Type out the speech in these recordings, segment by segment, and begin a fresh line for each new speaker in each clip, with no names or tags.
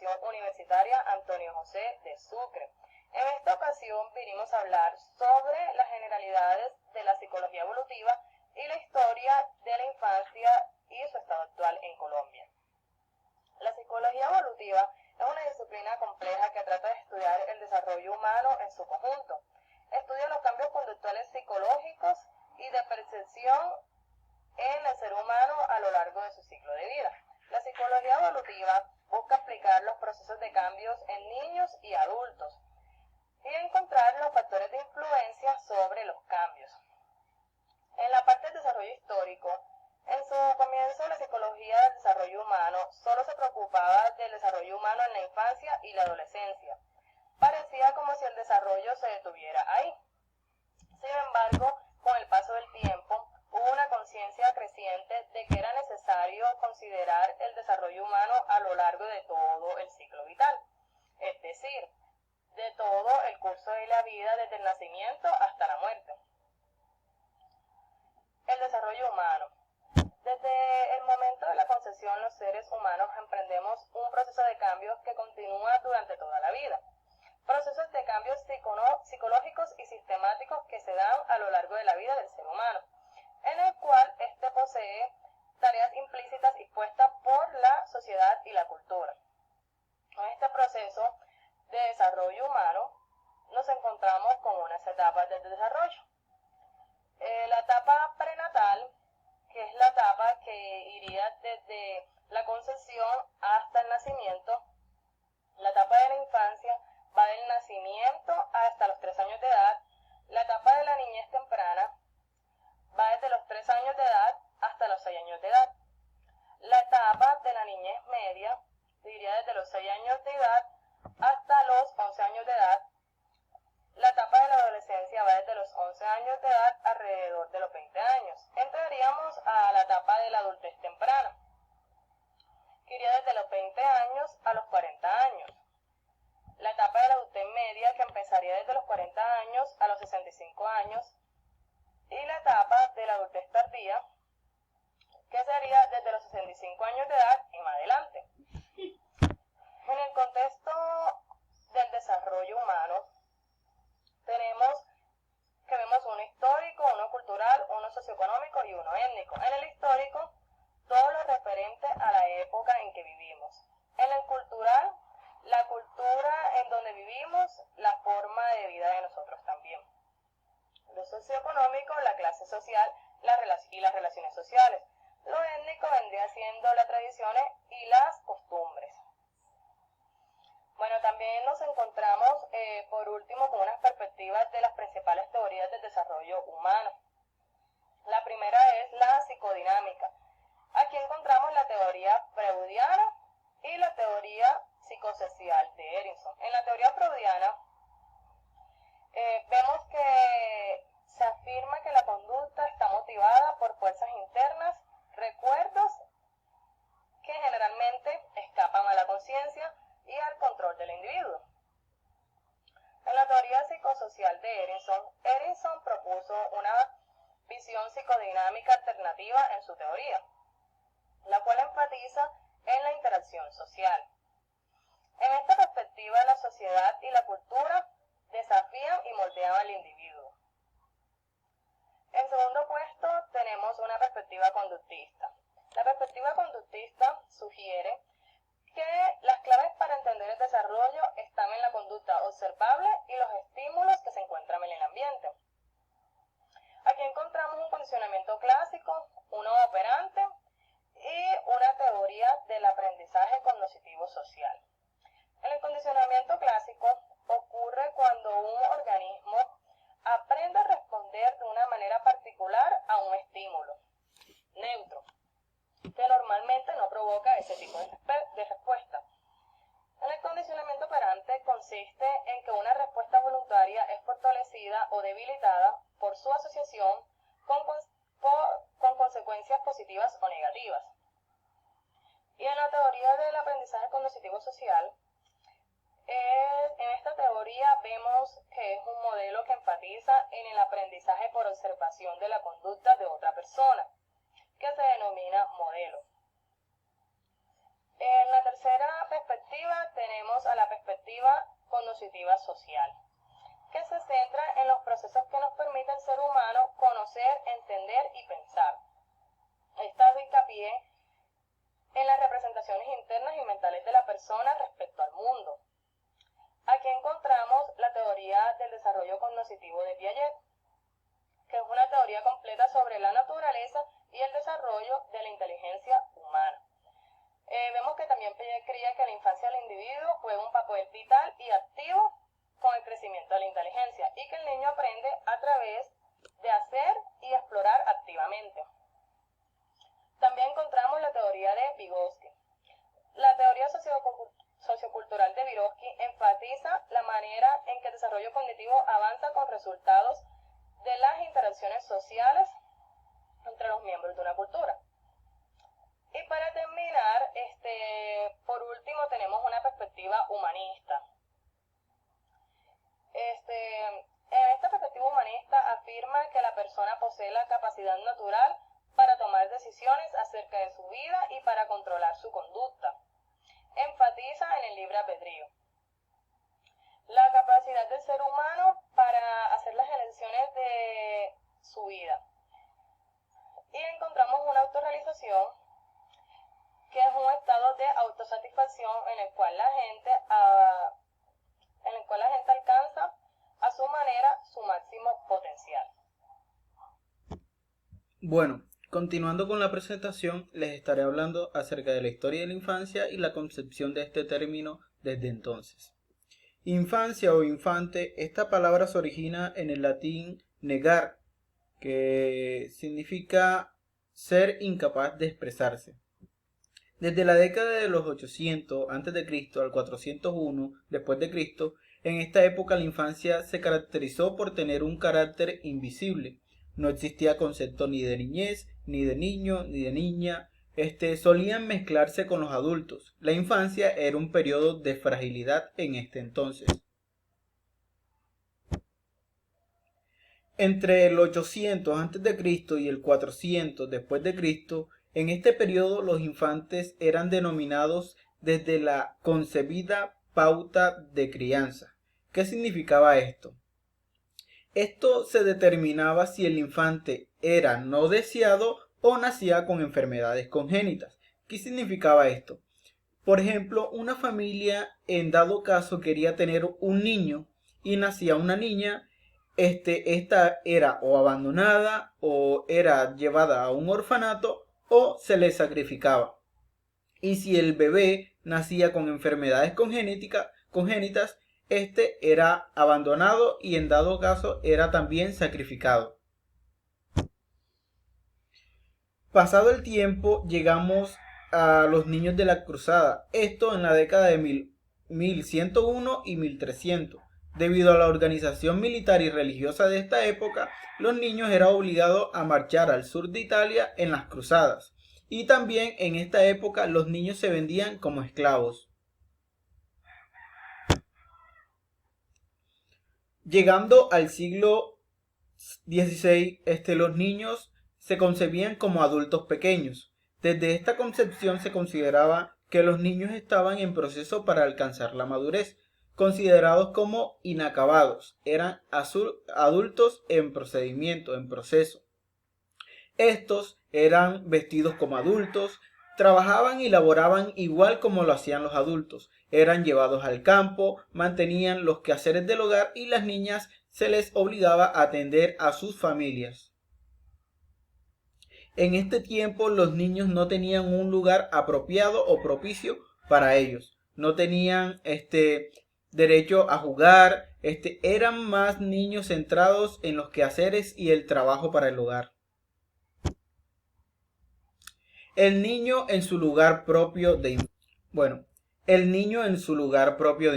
Educación Universitaria Antonio José de Sucre. En esta ocasión vinimos a hablar sobre las generalidades de la psicología evolutiva y la historia de la infancia y su estado actual en Colombia. La psicología evolutiva es una disciplina compleja que trata de estudiar el desarrollo humano en su conjunto. Estudia los cambios conductuales psicológicos y de percepción en el ser humano a lo largo de su ciclo de vida. La psicología evolutiva busca explicar los procesos de cambios en niños y adultos y encontrar los factores de influencia sobre los cambios. En la parte del desarrollo histórico, en su comienzo la psicología del desarrollo humano solo se preocupaba del desarrollo humano en la infancia y la adolescencia. Parecía como si el desarrollo se detuviera ahí. Sin embargo, con el paso del tiempo, hubo una conciencia creciente de que era necesario considerar el desarrollo humano a lo largo de todo el ciclo vital, es decir, de todo el curso de la vida desde el nacimiento hasta la muerte. El desarrollo humano. Desde el momento de la concepción, los seres humanos emprendemos un proceso de cambios que continúa durante toda la vida. Procesos de cambios psicológicos y sistemáticos que se dan a lo largo de la vida del ser humano, en el cual éste posee tareas implícitas impuestas por la sociedad y la cultura. En este proceso de desarrollo humano nos encontramos con unas etapas del desarrollo. La etapa prenatal, que es la etapa que iría desde la concepción hasta el nacimiento. La etapa de la infancia va del nacimiento hasta los 3 años de edad. La etapa de la niñez temprana va desde los 3 años de edad hasta los 6 años de edad. La etapa de la niñez media iría desde los 6 años de edad hasta los 11 años de edad. La etapa de la adolescencia va desde los 11 años de edad alrededor de los 20 años. Entraríamos a la etapa de la adultez temprana, que iría desde los 20 años a los 40 años. La etapa de la adultez media, que empezaría desde los 40 años a los 65 años. Y la etapa de la adultez tardía, que sería desde los 65 años de edad y más adelante. En el contexto del desarrollo humano, vemos uno histórico, uno cultural, uno socioeconómico y uno étnico. En el histórico, todo lo referente a la época en que vivimos. En el cultural, la cultura en donde vivimos, la forma de vida de nosotros también. Lo socioeconómico, la clase social y las relaciones sociales. Lo étnico vendría siendo las tradiciones y las costumbres. Bueno, también nos encontramos, por último, con unas perspectivas de las principales teorías del desarrollo humano. La primera es la psicodinámica. Aquí encontramos la teoría freudiana y la teoría psicosocial de Erickson. En la teoría freudiana, vemos que se afirma que la conducta está motivada por fuerzas internas, recuerdos que generalmente escapan a la conciencia y al control del individuo. En la teoría psicosocial de Erickson propuso una visión psicodinámica alternativa en su teoría, la cual enfatiza en la interacción social. En esta perspectiva, la sociedad y la cultura desafían y moldean al individuo. En segundo puesto, tenemos una perspectiva conductista. La perspectiva conductista sugiere que las claves para entender el desarrollo están en la conducta observable y los estímulos que se encuentran en el ambiente. Aquí encontramos un condicionamiento clásico, uno operante y una teoría del aprendizaje cognitivo social. En el condicionamiento clásico ocurre cuando un organismo aprende a responder de una manera particular a un estímulo neutro, que normalmente no provoca ese tipo de respuesta. En el condicionamiento operante consiste en que una respuesta voluntaria es fortalecida o debilitada por su asociación con consecuencias positivas o negativas. Y en la teoría del aprendizaje cognitivo social, en esta teoría vemos que es un modelo que enfatiza en el aprendizaje por observación de la conducta de otra persona, que se denomina modelo. En la tercera perspectiva tenemos a la perspectiva cognitiva social, que se centra en los procesos que nos permiten al ser humano conocer, entender y pensar. Esta hace hincapié en las representaciones internas y mentales de la persona respecto al mundo. Aquí encontramos la teoría del desarrollo cognitivo de Piaget, que es una teoría completa sobre la naturaleza y el desarrollo de la inteligencia humana. Vemos que también Piaget creía que la infancia del individuo juega un papel vital y activo con el crecimiento de la inteligencia y que el niño aprende a través de hacer y explorar activamente. También encontramos la teoría de Vygotsky. La teoría sociocultural de Vygotsky enfatiza la manera en que el desarrollo cognitivo avanza con resultados de las interacciones sociales entre los miembros de una cultura. Y para terminar, por último tenemos una perspectiva humanista. En esta perspectiva humanista afirma que la persona posee la capacidad natural para tomar decisiones acerca de su vida y para controlar su conducta. Enfatiza en el libre albedrío. La capacidad del ser humano para hacer las elecciones de su vida. Y encontramos una autorrealización, que es un estado de autosatisfacción en el cual la gente alcanza a su manera su máximo potencial.
Bueno, continuando con la presentación, les estaré hablando acerca de la historia de la infancia y la concepción de este término desde entonces. Infancia o infante, esta palabra se origina en el latín negar, que significa ser incapaz de expresarse. Desde la década de los 800 a.C. al 401 después de Cristo, en esta época la infancia se caracterizó por tener un carácter invisible. No existía concepto ni de niñez, ni de niño, ni de niña. Solían mezclarse con los adultos. La infancia era un periodo de fragilidad en este entonces. Entre el 800 a.C. y el 400 después de Cristo, en este periodo los infantes eran denominados desde la concebida pauta de crianza. ¿Qué significaba esto? Esto se determinaba si el infante era no deseado o nacía con enfermedades congénitas. ¿Qué significaba esto? Por ejemplo, una familia en dado caso quería tener un niño y nacía una niña, esta era o abandonada o era llevada a un orfanato o se le sacrificaba. Y si el bebé nacía con enfermedades congénitas, era abandonado y en dado caso era también sacrificado. Pasado el tiempo llegamos a los niños de la cruzada, esto en la década de 1101 y 1300. Debido a la organización militar y religiosa de esta época, los niños eran obligados a marchar al sur de Italia en las cruzadas. Y también en esta época los niños se vendían como esclavos. Llegando al siglo XVI, los niños se concebían como adultos pequeños. Desde esta concepción se consideraba que los niños estaban en proceso para alcanzar la madurez, considerados como inacabados, eran adultos en procedimiento, en proceso. Estos eran vestidos como adultos, trabajaban y laboraban igual como lo hacían los adultos, eran llevados al campo, mantenían los quehaceres del hogar y las niñas se les obligaba a atender a sus familias. En este tiempo los niños no tenían un lugar apropiado o propicio para ellos, no tenían derecho a jugar, eran más niños centrados en los quehaceres y el trabajo para el hogar. El niño en su lugar propio de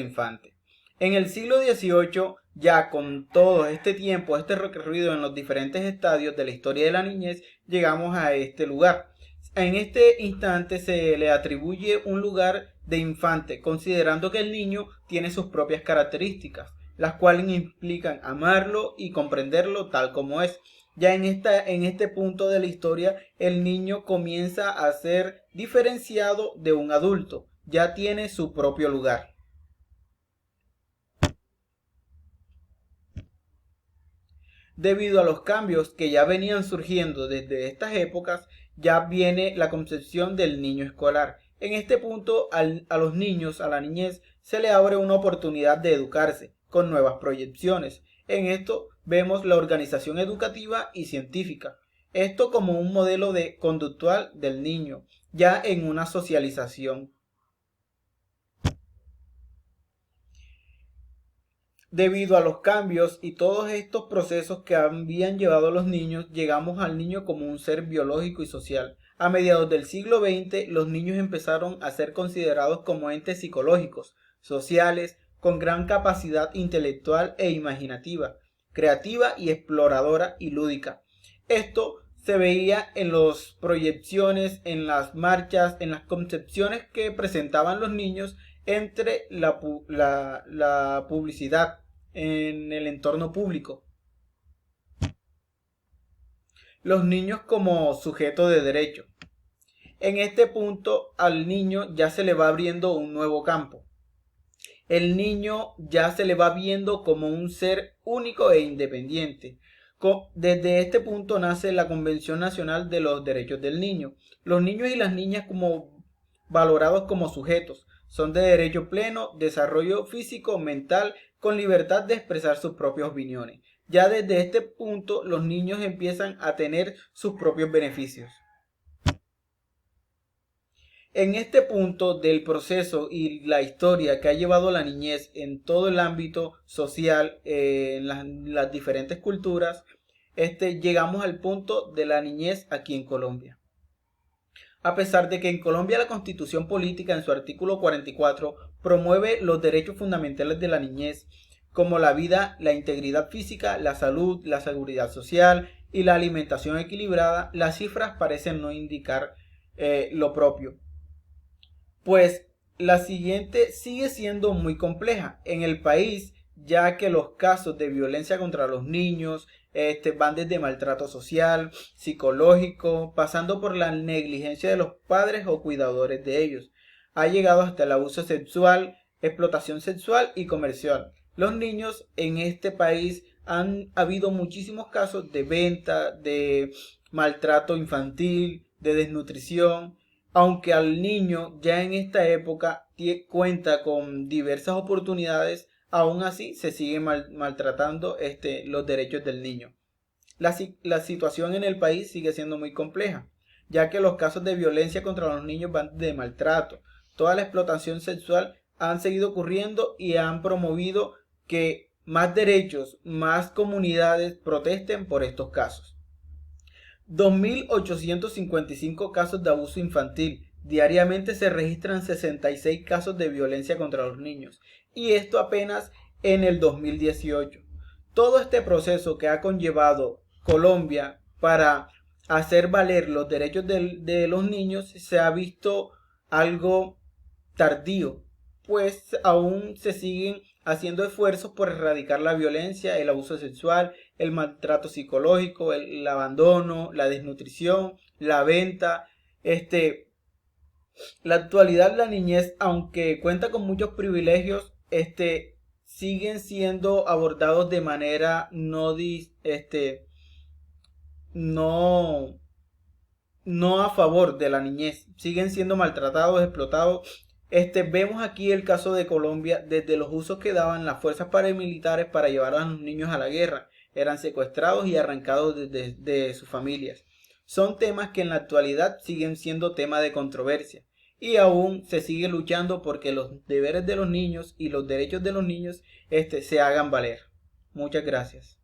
infante. En el siglo XVIII, ya con todo este tiempo, este recorrido en los diferentes estadios de la historia de la niñez, llegamos a este lugar. En este instante se le atribuye un lugar de infante, considerando que el niño tiene sus propias características, las cuales implican amarlo y comprenderlo tal como es. Ya en este punto de la historia, el niño comienza a ser diferenciado de un adulto, ya tiene su propio lugar. Debido a los cambios que ya venían surgiendo desde estas épocas, ya viene la concepción del niño escolar. En este punto, a los niños, a la niñez, se le abre una oportunidad de educarse con nuevas proyecciones. En esto vemos la organización educativa y científica. Esto como un modelo de conductual del niño, ya en una socialización. Debido a los cambios y todos estos procesos que habían llevado a los niños, llegamos al niño como un ser biológico y social. A mediados del siglo XX, los niños empezaron a ser considerados como entes psicológicos, sociales, con gran capacidad intelectual e imaginativa, creativa y exploradora y lúdica. Esto se veía en las proyecciones, en las marchas, en las concepciones que presentaban los niños entre la publicidad en el entorno público. Los niños como sujeto de derecho. En este punto al niño ya se le va abriendo un nuevo campo. El niño ya se le va viendo como un ser único e independiente. Desde este punto nace la Convención Nacional de los Derechos del Niño. Los niños y las niñas como valorados como sujetos son de derecho pleno, desarrollo físico, mental, con libertad de expresar sus propias opiniones. Ya desde este punto los niños empiezan a tener sus propios beneficios. En este punto del proceso y la historia que ha llevado la niñez en todo el ámbito social, en las diferentes culturas, llegamos al punto de la niñez aquí en Colombia. A pesar de que en Colombia la Constitución Política en su artículo 44 promueve los derechos fundamentales de la niñez, como la vida, la integridad física, la salud, la seguridad social y la alimentación equilibrada, las cifras parecen no indicar lo propio. Pues la siguiente sigue siendo muy compleja en el país, ya que los casos de violencia contra los niños van desde maltrato social, psicológico, pasando por la negligencia de los padres o cuidadores de ellos. Ha llegado hasta el abuso sexual, explotación sexual y comercial. Los niños en este país han habido muchísimos casos de venta, de maltrato infantil, de desnutrición. Aunque al niño ya en esta época cuenta con diversas oportunidades, aún así se sigue maltratando los derechos del niño. La situación en el país sigue siendo muy compleja, ya que los casos de violencia contra los niños van de maltrato. Toda la explotación sexual han seguido ocurriendo y han promovido que más derechos, más comunidades protesten por estos casos. 2.855 casos de abuso infantil. Diariamente se registran 66 casos de violencia contra los niños. Y esto apenas en el 2018. Todo este proceso que ha conllevado Colombia para hacer valer los derechos de los niños se ha visto algo tardío, pues aún se siguen haciendo esfuerzos por erradicar la violencia, el abuso sexual, el maltrato psicológico, el abandono, la desnutrición, la venta. La actualidad la niñez, aunque cuenta con muchos privilegios, siguen siendo abordados de manera no a favor de la niñez. Siguen siendo maltratados, explotados. Vemos aquí el caso de Colombia, desde los usos que daban las fuerzas paramilitares para llevar a los niños a la guerra. Eran secuestrados y arrancados de sus familias. Son temas que en la actualidad siguen siendo tema de controversia. Y aún se sigue luchando porque los deberes de los niños y los derechos de los niños se hagan valer. Muchas gracias.